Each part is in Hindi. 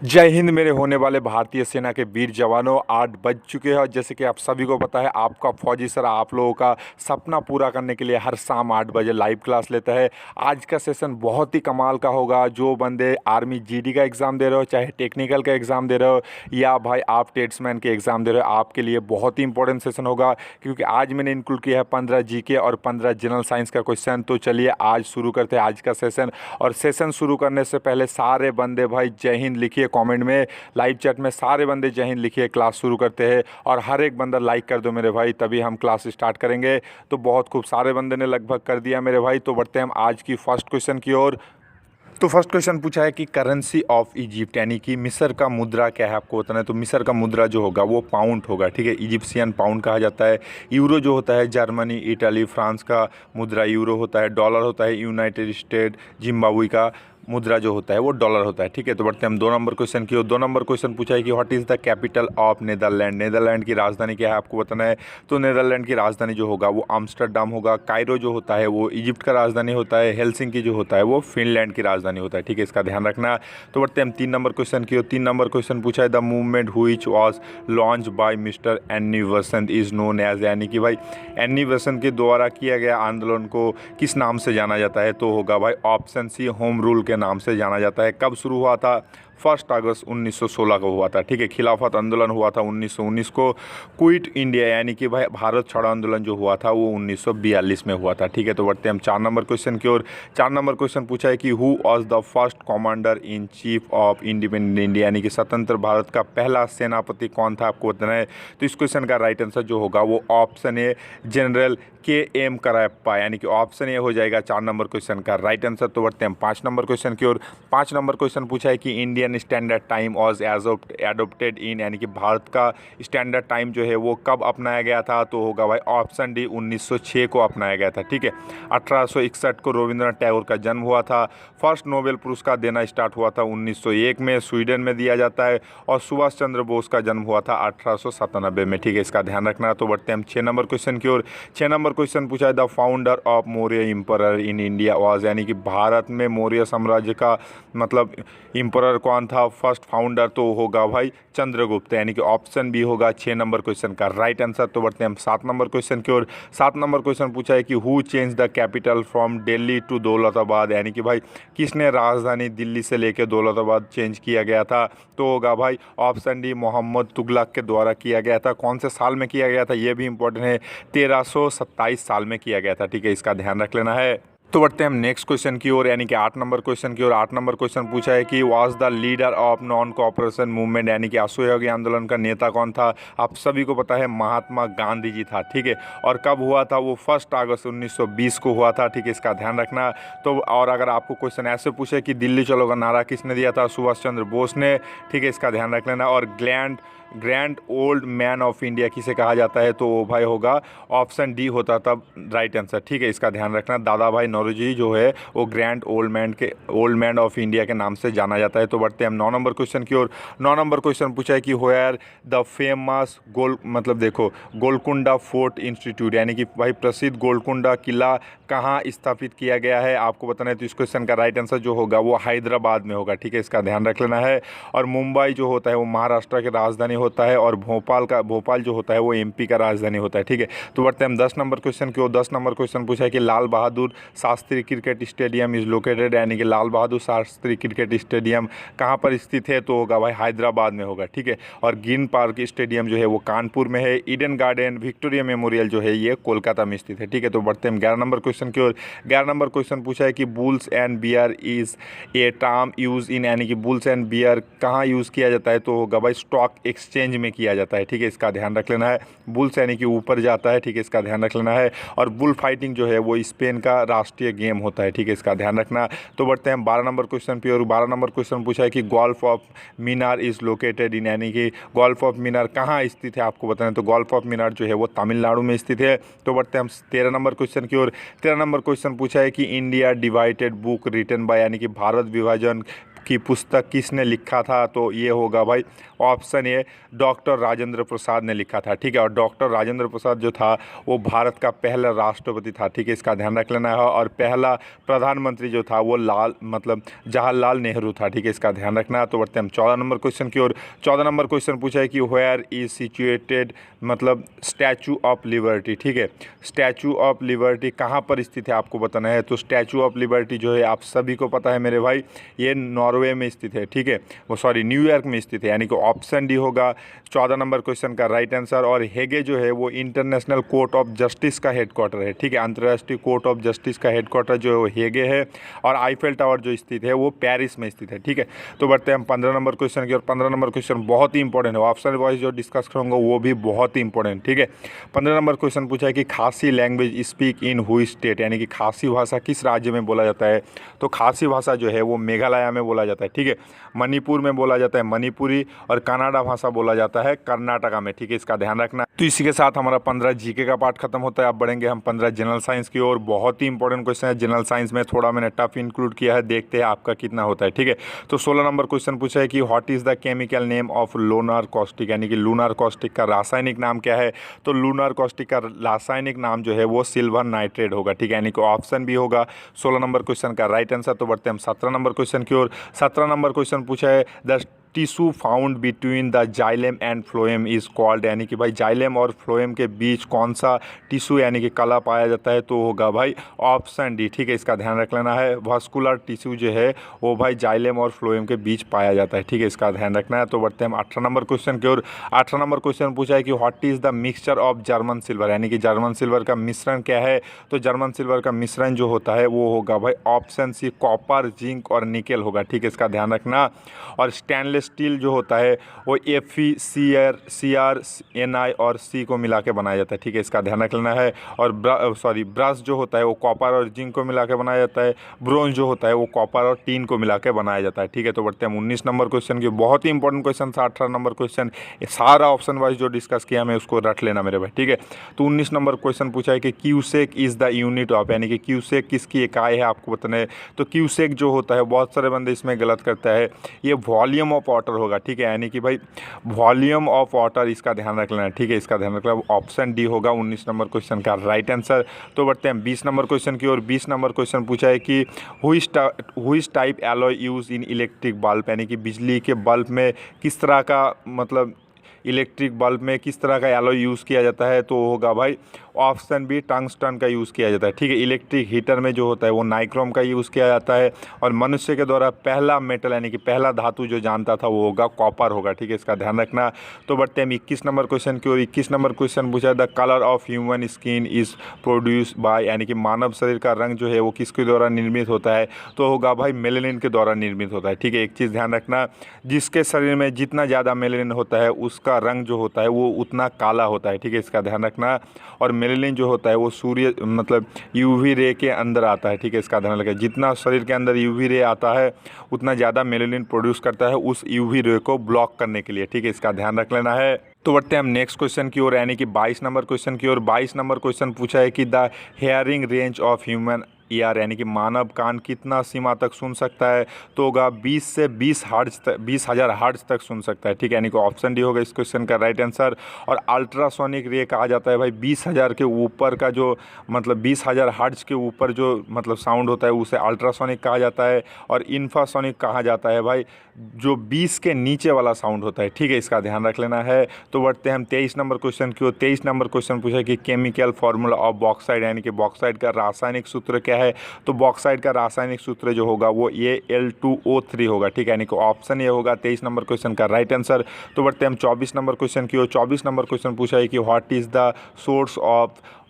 जय हिंद मेरे होने वाले भारतीय सेना के वीर जवानों। 8 बज चुके हैं और जैसे कि आप सभी को पता है आपका फौजी सर आप लोगों का सपना पूरा करने के लिए हर शाम 8 बजे लाइव क्लास लेता है। आज का सेशन बहुत ही कमाल का होगा। जो बंदे आर्मी जीडी का एग्ज़ाम दे रहे हो, चाहे टेक्निकल का एग्ज़ाम दे रहे हो या भाई आप टेट्समैन के एग्ज़ाम दे रहे हो, आपके लिए बहुत ही इंपॉर्टेंट सेशन होगा क्योंकि आज मैंने इंक्लूड किया है 15 जीके और 15 जनरल साइंस का क्वेश्चन। तो चलिए आज शुरू करते हैं आज का सेशन। और सेशन शुरू करने से पहले सारे बंदे भाई जय हिंद लिखिए कमेंट में, लाइव चैट में सारे बंदे जय हिंद लिखिए। क्लास शुरू करते हैं और हर एक बंदा लाइक कर दो मेरे भाई, तभी हम क्लास स्टार्ट करेंगे। तो बहुत खूब, सारे बंदे ने लगभग कर दिया मेरे भाई। तो बढ़ते हैं हम आज की फर्स्ट क्वेश्चन की ओर। तो फर्स्ट क्वेश्चन पूछा है कि करेंसी ऑफ इजिप्ट यानी कि मिस्र का मुद्रा क्या है, आपको बताना है। तो मिस्र का मुद्रा जो होगा वो पाउंड होगा, ठीक है। इजिप्शियन पाउंड कहा जाता है। यूरो जो होता है जर्मनी, इटली, फ्रांस का मुद्रा यूरो होता है। डॉलर होता है यूनाइटेड स्टेट जिम्बाब्वे का मुद्रा जो होता है वो डॉलर होता है, ठीक है। तो बढ़ते हैं हम 2 नंबर क्वेश्चन की ओर। 2 नंबर क्वेश्चन पूछा है कि what is the capital of Netherland. Netherland की राजधानी क्या है, आपको बताना है। तो नेदरलैंड की राजधानी जो होगा वो आम्स्टरडम होगा। कायरो जो होता है वो इजिप्ट का राजधानी होता है। हेलसिंकी जो होता है वो फिनलैंड की राजधानी होता है, ठीक है। इसका ध्यान रखना। तो बढ़ते हैं हम 3 नंबर क्वेश्चन की ओर। 3 नंबर क्वेश्चन पूछा है the movement which was launched by mister Annie Besant is known as, यानी कि भाई एनी बेसेंट के द्वारा किया गया आंदोलन को किस नाम से जाना जाता है। तो होगा भाई ऑप्शन सी होम रूल के नाम से जाना जाता है। कब शुरू हुआ था? 1 अगस्त 1916 को हुआ था, ठीक है। खिलाफत आंदोलन हुआ था 1919 को। क्विट इंडिया यानी कि भाई भारत छोड़ो आंदोलन जो हुआ था वो 1942 में हुआ था, ठीक है। तो बढ़ते हैं हम 4 नंबर क्वेश्चन की ओर। 4 नंबर क्वेश्चन पूछा है कि who was the first commander in chief of independent India, यानी कि स्वतंत्र भारत का पहला सेनापति कौन था, आपको बताना है। तो इस क्वेश्चन का राइट आंसर जो होगा वो ऑप्शन ए जनरल KM कराप्पा, यानी कि ऑप्शन ए हो जाएगा 4 नंबर क्वेश्चन का राइट आंसर। तो बढ़ते हैं हम 5 नंबर क्वेश्चन की ओर। 5 नंबर क्वेश्चन पूछा है कि Indian standard time was adopted in, यानी कि भारत का स्टैंडर्ड टाइम जो है वो कब अपनाया गया था। तो होगा भाई ऑप्शन डी 1906 को अपनाया गया था, ठीक है। 1861 को रविंद्रनाथ टैगोर का जन्म हुआ था। फर्स्ट नोबेल पुरस्कार देना स्टार्ट हुआ था 1901 में, स्वीडन में दिया जाता है। और सुभाष चंद्र बोस का जन्म हुआ था 1897 में, ठीक है। इसका ध्यान रखना। तो बढ़ते हैं हम 6 नंबर क्वेश्चन की ओर। 6 नंबर क्वेश्चन पूछा है the founder of Maurya emperor in India was, यानी कि भारत में मौर्य साम्राज्य का मतलब एम्परर कौन था, फर्स्ट फाउंडर। तो होगा भाई चंद्रगुप्त, यानी कि ऑप्शन बी होगा 6 नंबर क्वेश्चन का राइट आंसर। तो बढ़ते हैं हम 7 नंबर क्वेश्चन की ओर। 7 नंबर क्वेश्चन पूछा है कि who change the capital from Delhi to Daulatabad, यानी कि भाई किसने राजधानी दिल्ली से लेकर दौलताबाद चेंज किया गया था। तो होगा भाई ऑप्शन डी मोहम्मद तुगलक के द्वारा किया गया था। कौन से साल में किया गया था ये भी इंपॉर्टेंट है, 1327 साल में किया गया था, ठीक है। इसका ध्यान रख लेना है। तो बढ़ते हैं हम नेक्स्ट क्वेश्चन की ओर, यानी कि 8 नंबर क्वेश्चन की ओर। 8 नंबर क्वेश्चन पूछा है कि was the leader of non cooperation movement, यानी कि असहयोग आंदोलन का नेता कौन था। आप सभी को पता है महात्मा गांधी जी था, ठीक है। और कब हुआ था वो 1 अगस्त 1920 को हुआ था, ठीक है। इसका ध्यान रखना। तो और अगर आपको क्वेश्चन ऐसे पूछे कि दिल्ली चलो का नारा किसने दिया था, सुभाष चंद्र बोस ने, ठीक है। इसका ध्यान रख लेना। और grand old man of India किसे कहा जाता है। तो भाई होगा ऑप्शन डी होता था राइट आंसर, ठीक है। इसका ध्यान रखना। दादा भाई नौरोजी जो है वो grand old man of India के नाम से जाना जाता है। तो बढ़ते हैं हम 9 नंबर क्वेश्चन की ओर। 9 नंबर क्वेश्चन पूछा है कि where the famous Golconda fort institute, यानी कि भाई प्रसिद्ध गोलकुंडा किला कहाँ स्थापित किया गया है, आपको बताना है। तो इस क्वेश्चन का राइट आंसर जो होगा वो हैदराबाद में होगा, ठीक है। इसका ध्यान रख लेना है। और मुंबई जो होता है वो महाराष्ट्र की राजधानी होता है। और भोपाल जो होता है वो MP का राजधानी होता है, ठीक है। तो बढ़ते हैं हम 10 नंबर क्वेश्चन की ओर। 10 नंबर क्वेश्चन पूछा है कि Lal Bahadur Shastri cricket stadium is located, यानी कि लाल बहादुर शास्त्री क्रिकेट स्टेडियम कहाँ पर स्थित है। तो होगा भाई हैदराबाद में होगा, ठीक है। और ग्रीन पार्क स्टेडियम जो है वो कानपुर में है। ईडन गार्डन विक्टोरिया मेमोरियल जो है ये कोलकाता में स्थित है, ठीक है। तो बढ़ते हैं 11 नंबर क्वेश्चन की ओर। 11 नंबर क्वेश्चन पूछा है कि bulls and bear is a term use in, यानी कि बुल्स एंड बियर कहाँ यूज़ किया जाता है। तो होगा भाई स्टॉक एक्सचेंज में किया जाता है, ठीक है। इसका ध्यान रख लेना है। बुल्स यानी कि ऊपर जाता है, ठीक है। इसका ध्यान रख लेना है। और बुल फाइटिंग जो है वो स्पेन का राष्ट्रीय गेम होता है, ठीक है। इसका ध्यान रखना। तो बढ़ते हैं 12 नंबर क्वेश्चन पे। और 12 नंबर क्वेश्चन पूछा है कि golf of Minar is located in, यानी कि गोल्फ ऑफ मीनार कहाँ स्थित है, आपको बताना है। तो गोल्फ ऑफ मीनार जो है वो तमिलनाडु में स्थित है। तो बढ़ते हैं हम 13 नंबर क्वेश्चन की ओर। 13 नंबर क्वेश्चन पूछा है कि India divided book written by, यानी कि भारत विभाजन की पुस्तक किसने लिखा था? तो ये होगा भाई option A, doctor Rajendra Prasad ने लिखा था। ठीक है, और डॉक्टर राजेंद्र प्रसाद जो था वो भारत का पहला राष्ट्रपति था। ठीक है, इसका ध्यान रख लेना है। और पहला प्रधानमंत्री जो था वो जवाहरलाल नेहरू था। ठीक है, इसका ध्यान रखना है। तो बढ़ते हैं हम 14 नंबर क्वेश्चन की ओर। 14 नंबर क्वेश्चन पूछा है कि where is situated statue of liberty. ठीक है, स्टैचू ऑफ लिबर्टी कहाँ पर स्थित है आपको बताना है। तो स्टैचू ऑफ लिबर्टी जो है आप सभी को पता है मेरे भाई, ये नॉर्वे में स्थित है। ठीक है, वो सॉरी न्यूयॉर्क में स्थित है, यानी कि ऑप्शन डी होगा 14 नंबर क्वेश्चन का राइट आंसर। और हेगे जो है वो इंटरनेशनल कोर्ट ऑफ जस्टिस का हेडक्वार्टर है। ठीक है, अंतर्राष्ट्रीय कोर्ट ऑफ जस्टिस का हेडक्वार्टर जो है वो हेगे है। और आईफेल टावर जो स्थित है वो पेरिस में स्थित है। ठीक है, तो बढ़ते हैं हम 15 नंबर क्वेश्चन की। और 15 नंबर क्वेश्चन बहुत ही इंपॉर्टेंट है, ऑप्शन वाइज जो डिस्कस करूँगा वो भी बहुत ही इंपॉर्टेंट। ठीक है, 15 नंबर क्वेश्चन पूछा है कि खासी लैंग्वेज स्पीक इन हुई स्टेट, यानी कि खासी भाषा किस राज्य में बोला जाता है। तो खासी भाषा जो है वो मेघालय में बोला जाता है। ठीक है, मणिपुर में बोला जाता है मणिपुरी, और कन्नड़ा भाषा बोला जाता है कर्नाटका में। ठीक है, इसका ध्यान रखना। तो इसी के साथ हमारा 15 जीके का पार्ट खत्म होता है। अब बढ़ेंगे हम 15 जनरल साइंस की ओर। बहुत ही इंपॉर्टेंट क्वेश्चन है जनरल साइंस में, थोड़ा मैंने टफ इंक्लूड किया है, देखते हैं आपका कितना होता है। ठीक है, तो 16 नंबर क्वेश्चन पूछा है कि what is the chemical name of lunar caustic, यानी कि लूनार कॉस्टिक का रासायनिक नाम क्या है। तो लूनार कॉस्टिक का रासायनिक नाम जो है वो सिल्वर नाइट्रेट होगा। ठीक है, यानी कि ऑप्शन भी होगा 16 नंबर क्वेश्चन का राइट आंसर। तो बढ़ते हैं हम 17 नंबर क्वेश्चन की ओर। 17 नंबर क्वेश्चन पूछा है the tissue found between the xylem and phloem is called, यानी कि भाई जाइलेम और फ्लोएम के बीच कौन सा टिश्यू यानी कि कला पाया जाता है। तो होगा भाई ऑप्शन डी। ठीक है, इसका ध्यान रख लेना है। वास्कुलर टिश्यू जो है वो भाई जाइलेम और फ्लोएम के बीच पाया जाता है। ठीक है, इसका ध्यान रखना है। तो बढ़ते हैं हम 18 नंबर क्वेश्चन की ओर। 18 नंबर क्वेश्चन पूछा है कि what is the mixture of German silver, यानी कि जर्मन सिल्वर का मिश्रण क्या है। तो जर्मन सिल्वर का मिश्रण जो होता है वो होगा भाई ऑप्शन सी, कॉपर, जिंक और निकेल होगा। ठीक है, इसका ध्यान रखना। और स्टेनलेस स्टील जो होता है वो FeCr Ni और सी को मिला के बनाया जाता है। ठीक है, इसका ध्यान रख लेना है। और ब्रश जो होता है वो कॉपर और जिंक को मिला के बनाया जाता है। ब्रोंज जो होता है वो कॉपर और टीन को मिला के बनाया जाता है। ठीक है, तो बढ़ते हैं 19 नंबर क्वेश्चन की। बहुत ही इंपॉर्टेंट क्वेश्चन था 18 नंबर क्वेश्चन, सारा ऑप्शन वाइज जो डिस्कस किया मैं उसको रट लेना मेरे भाई। ठीक है, तो 19 नंबर क्वेश्चन पूछा है कि cusec is the unit of, यानी कि क्यूसेक किसकी इकाई है आपको बताना है। तो क्यूसेक जो होता है, बहुत सारे बंदे इसमें गलत करता है, ये वॉल्यूम ऑफ वाटर होगा। ठीक है, यानी कि भाई वॉल्यूम ऑफ वाटर, इसका ध्यान रख लेना। ठीक है, इसका ध्यान रखना। ऑप्शन डी होगा 19 नंबर क्वेश्चन का राइट आंसर। तो बढ़ते हैं 20 नंबर क्वेश्चन की ओर। 20 नंबर क्वेश्चन पूछा है कि which type alloy use in electric bulb, यानी कि बिजली के बल्ब में किस तरह का इलेक्ट्रिक बल्ब में किस तरह का एलॉय यूज़ किया जाता है। तो होगा भाई ऑप्शन बी, टंगस्टन का यूज़ किया जाता है। ठीक है, इलेक्ट्रिक हीटर में जो होता है वो नाइक्रोम का यूज़ किया जाता है। और मनुष्य के द्वारा पहला मेटल यानी कि पहला धातु जो जानता था वो होगा कॉपर होगा। ठीक है, इसका ध्यान रखना। तो बढ़ते हैं 21 नंबर क्वेश्चन की ओर। 21 नंबर क्वेश्चन पूछा the colour of human skin is produce by, यानी कि मानव शरीर का रंग जो है वो किसके द्वारा निर्मित होता है। तो होगा भाई मेलेनिन के द्वारा निर्मित होता है। ठीक है, एक चीज़ ध्यान रखना, जिसके शरीर में जितना ज़्यादा मेलेनिन होता है उसका रंग जो होता है वो उतना काला होता है। ठीक है, इसका ध्यान रखना। और मेलेनिन जो होता है वो सूर्य यूवी रे के अंदर आता है। ठीक है, इसका ध्यान रखें। जितना शरीर के अंदर यूवी रे आता है उतना ज़्यादा मेलेनिन प्रोड्यूस करता है उस यूवी रे को ब्लॉक करने के लिए। ठीक है, इसका ध्यान रख लेना है। तो बढ़ते हैं हम नेक्स्ट क्वेश्चन की ओर, यानी कि 22 नंबर क्वेश्चन की ओर। 22 नंबर क्वेश्चन पूछा है कि the hearing range of human ear, यानी कि मानव कान कितना सीमा तक सुन सकता है। तो होगा 20 से 20,000 हर्ट्ज तक सुन सकता है। ठीक है, यानी कि ऑप्शन डी होगा इस क्वेश्चन का राइट आंसर। और अल्ट्रासोनिक रे कहा जाता है भाई 20,000 के ऊपर का जो 20,000 हर्ट्ज के ऊपर जो साउंड होता है उसे अल्ट्रासोनिक कहा जाता है। और इंफ्रासोनिक कहा जाता है भाई जो 20 के नीचे वाला साउंड होता है। ठीक है, इसका ध्यान रख लेना है। तो बढ़ते हैं हम 23 नंबर क्वेश्चन की ओर। 23 नंबर क्वेश्चन पूछा कि केमिकल फार्मूला ऑफ बॉक्साइड, यानी कि बॉक्साइड का रासायनिक सूत्र क्या है। तो बॉक्साइड का रासायनिक सूत्र जो होगा वो Al2O3 होगा। ठीक है, यानी कि ऑप्शन ये होगा 23 नंबर क्वेश्चन का राइट आंसर। तो बढ़ते हैं हम 24 नंबर क्वेश्चन की ओर। 24 नंबर क्वेश्चन पूछा है कि what is the source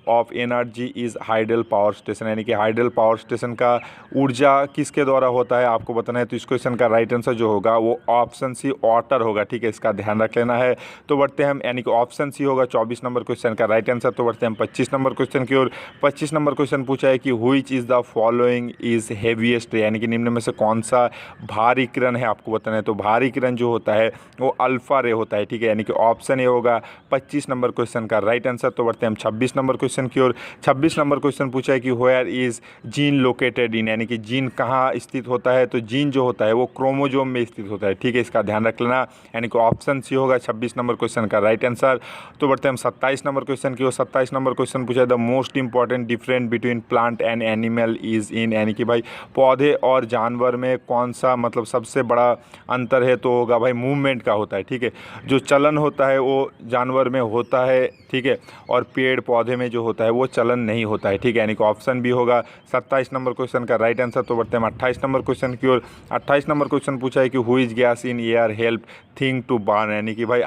of energy is hydel power station, यानी कि हाइडल पावर स्टेशन का ऊर्जा किसके द्वारा होता है आपको बताना है। तो इस क्वेश्चन का राइट आंसर जो होगा वो ऑप्शन सी, वाटर होगा। ठीक है, इसका ध्यान रख लेना है। तो बढ़ते हैं हम, यानी कि ऑप्शन सी होगा 24 नंबर क्वेश्चन का राइट आंसर। तो बढ़ते हैं हम 25 नंबर क्वेश्चन की ओर। 25 नंबर क्वेश्चन पूछा है कि which is the following is heaviest, यानी कि निम्न में से कौन सा भारी किरण है आपको बताना है। तो भारी किरण जो होता है वो अल्फा रे होता है। ठीक है, यानी कि ऑप्शन ए होगा 25 नंबर क्वेश्चन का राइट आंसर। तो बढ़ते हैं हम 26 नंबर क्वेश्चन क्वेश्चन की ओर। 26 नंबर क्वेश्चन पूछा है कि where is gene located in, यानी कि जीन कहाँ स्थित होता है। तो जीन जो होता है वो क्रोमोजोम में स्थित होता है, ठीक है, इसका ध्यान रख लेना। यानी कि ऑप्शन सी होगा 26 नंबर क्वेश्चन का राइट आंसर। तो बढ़ते हैं हम 27 नंबर क्वेश्चन की ओर। 27 नंबर क्वेश्चन पूछा है the most important difference between plant and animal is in, यानी कि भाई पौधे और जानवर में कौन सा मतलब सबसे बड़ा अंतर है। तो होगा भाई मूवमेंट का होता है, ठीक है, जो चलन होता है वो जानवर में होता है, ठीक है, और पेड़ पौधे में जो होता है वो चलन नहीं होता है, ठीक है, यानी कि ऑप्शन भी होगा 27 नंबर क्वेश्चन का राइट आंसर। तो बढ़ते हैं 28 नंबर क्वेश्चन की ओर। 28 नंबर क्वेश्चन पूछा है कि who is gas in air help thing to burn, यानी कि भाई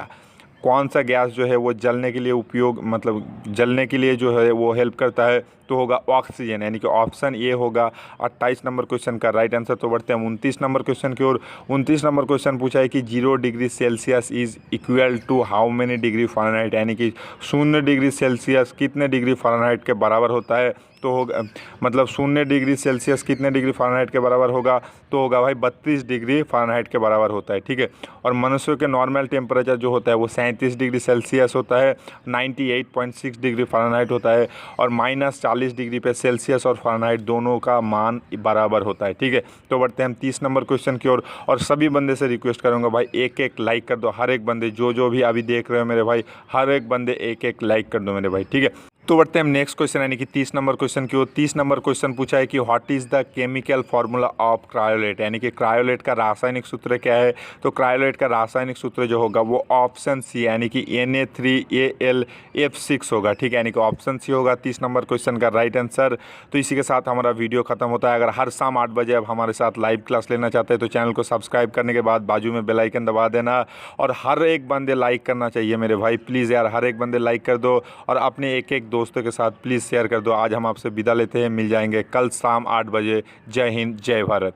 कौन सा गैस जो है वो जलने के लिए उपयोग मतलब जलने के लिए जो है वो हेल्प करता है। तो होगा ऑक्सीजन, यानी कि ऑप्शन ए होगा 28 नंबर क्वेश्चन का राइट आंसर। तो बढ़ते हैं 29 नंबर क्वेश्चन की ओर। 29 नंबर क्वेश्चन पूछा है कि 0 degree Celsius is equal to how many degree Fahrenheit, यानी कि 0 डिग्री सेल्सियस कितने डिग्री फ़ारेनहाइट के बराबर होता है। तो होगा मतलब 0 डिग्री सेल्सियस कितने डिग्री फ़ारेनहाइट के बराबर होगा। तो होगा भाई 32 डिग्री फ़ारेनहाइट के बराबर होता है, ठीक है। और मनुष्यों के नॉर्मल टेम्परेचर जो होता है वो 37 डिग्री सेल्सियस होता है, 98.6 डिग्री फ़ारेनहाइट होता है, और -40 डिग्री पे सेल्सियस और फ़ारेनहाइट दोनों का मान बराबर होता है, ठीक है। तो बढ़ते हैं हम 30 नंबर क्वेश्चन की ओर। और सभी बंदे से रिक्वेस्ट करूँगा भाई एक एक लाइक कर दो, हर एक बंदे जो भी अभी देख रहे हो मेरे भाई, हर एक बंदे एक एक लाइक कर दो मेरे भाई, ठीक है। तो बढ़ते हैं हम नेक्स्ट क्वेश्चन यानी कि 30 नंबर क्वेश्चन की ओर। 30 नंबर क्वेश्चन पूछा है कि what is the chemical formula of cryolite, यानी कि क्रायोलेट का रासायनिक सूत्र क्या है। तो क्रायोलेट का रासायनिक सूत्र जो होगा वो ऑप्शन सी यानी कि Na3AlF6 होगा, ठीक है, यानी कि ऑप्शन सी होगा 30 नंबर क्वेश्चन का राइट आंसर। तो इसी के साथ हमारा वीडियो खत्म होता है। अगर हर शाम 8 बजे आप हमारे साथ लाइव क्लास लेना चाहते हैं तो चैनल को सब्सक्राइब करने के बाद बाजू में बेल आइकन दबा देना, और हर एक बंदे लाइक करना चाहिए मेरे भाई, प्लीज़ यार हर एक बंदे लाइक कर दो, और अपने एक एक दोस्तों के साथ प्लीज़ शेयर कर दो। आज हम आपसे विदा लेते हैं, मिल जाएंगे कल शाम 8 बजे। जय हिंद, जय भारत।